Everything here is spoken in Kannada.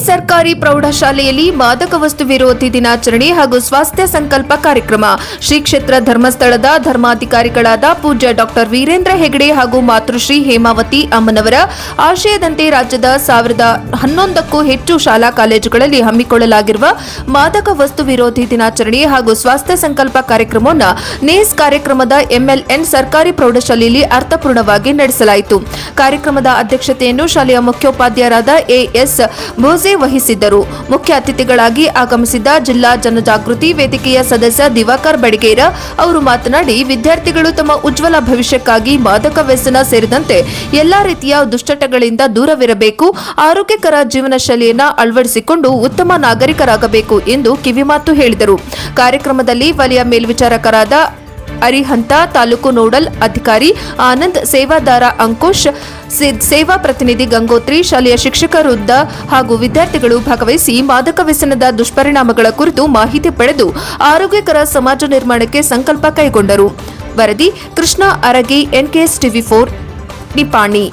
ಸರ್ಕಾರಿ ಪ್ರೌಢಶಾಲೆಯಲ್ಲಿ ಮಾದಕ ವಸ್ತು ವಿರೋಧಿ ದಿನಾಚರಣೆ ಹಾಗೂ ಸ್ವಾಸ್ಥ್ಯ ಸಂಕಲ್ಪ ಕಾರ್ಯಕ್ರಮ. ಶ್ರೀ ಕ್ಷೇತ್ರ ಧರ್ಮಸ್ಥಳದ ಧರ್ಮಾಧಿಕಾರಿಗಳಾದ ಪೂಜ್ಯ ಡಾಕ್ಟರ್ ವೀರೇಂದ್ರ ಹೆಗಡೆ ಹಾಗೂ ಮಾತೃಶ್ರೀ ಹೇಮಾವತಿ ಅಮ್ಮನವರ ಆಶಯದಂತೆ ರಾಜ್ಯದ 1011ಕ್ಕೂ ಹೆಚ್ಚು ಶಾಲಾ ಕಾಲೇಜುಗಳಲ್ಲಿ ಹಮ್ಮಿಕೊಳ್ಳಲಾಗಿರುವ ಮಾದಕ ವಸ್ತು ವಿರೋಧಿ ದಿನಾಚರಣೆ ಹಾಗೂ ಸ್ವಾಸ್ಥ್ಯ ಸಂಕಲ್ಪ ಕಾರ್ಯಕ್ರಮವನ್ನು ನೇಸ್ ಕಾರ್ಯಕ್ರಮದ ಎಂಎಲ್ಎನ್ ಸರ್ಕಾರಿ ಪ್ರೌಢಶಾಲೆಯಲ್ಲಿ ಅರ್ಥಪೂರ್ಣವಾಗಿ ನಡೆಸಲಾಯಿತು. ಕಾರ್ಯಕ್ರಮದ ಅಧ್ಯಕ್ಷತೆಯನ್ನು ಶಾಲೆಯ ಮುಖ್ಯೋಪಾಧ್ಯಾಯರಾದ ಎಎಸ್ ಭೋಸೆ ವಹಿಸಿದ್ದರು. ಮುಖ್ಯ ಅತಿಥಿಗಳಾಗಿ ಆಗಮಿಸಿದ್ದ ಜಿಲ್ಲಾ ಜನಜಾಗೃತಿ ವೇದಿಕೆಯ ಸದಸ್ಯ ದಿವಾಕರ್ ಬಡಿಗೇರ ಅವರು ಮಾತನಾಡಿ, ವಿದ್ಯಾರ್ಥಿಗಳು ತಮ್ಮ ಉಜ್ವಲ ಭವಿಷ್ಯಕ್ಕಾಗಿ ಮಾದಕ ವ್ಯಸನ ಸೇರಿದಂತೆ ಎಲ್ಲಾ ರೀತಿಯ ದುಶ್ಚಟಗಳಿಂದ ದೂರವಿರಬೇಕು, ಆರೋಗ್ಯಕರ ಜೀವನ ಶೈಲಿಯನ್ನು ಅಳವಡಿಸಿಕೊಂಡು ಉತ್ತಮ ನಾಗರಿಕರಾಗಬೇಕು ಎಂದು ಕಿವಿಮಾತು ಹೇಳಿದರು. ಕಾರ್ಯಕ್ರಮದಲ್ಲಿ ವಲಯ ಮೇಲ್ವಿಚಾರಕರಾದ ಅರಿಹಂತ, ತಾಲೂಕು ನೋಡಲ್ ಅಧಿಕಾರಿ ಆನಂದ್, ಸೇವಾದಾರ ಅಂಕುಶ್, ಸೇವಾ ಪ್ರತಿನಿಧಿ ಗಂಗೋತ್ರಿ, ಶಾಲೆಯ ಶಿಕ್ಷಕರುದ್ದ ಹಾಗೂ ವಿದ್ಯಾರ್ಥಿಗಳು ಭಾಗವಹಿಸಿ ಮಾದಕ ವ್ಯಸನದ ದುಷ್ಪರಿಣಾಮಗಳ ಕುರಿತು ಮಾಹಿತಿ ಪಡೆದು ಆರೋಗ್ಯಕರ ಸಮಾಜ ನಿರ್ಮಾಣಕ್ಕೆ ಸಂಕಲ್ಪ ಕೈಗೊಂಡರು. ವರದಿ ಕೃಷ್ಣ ಅರಗಿ, NKS TV4, ನಿಪಾಣಿ.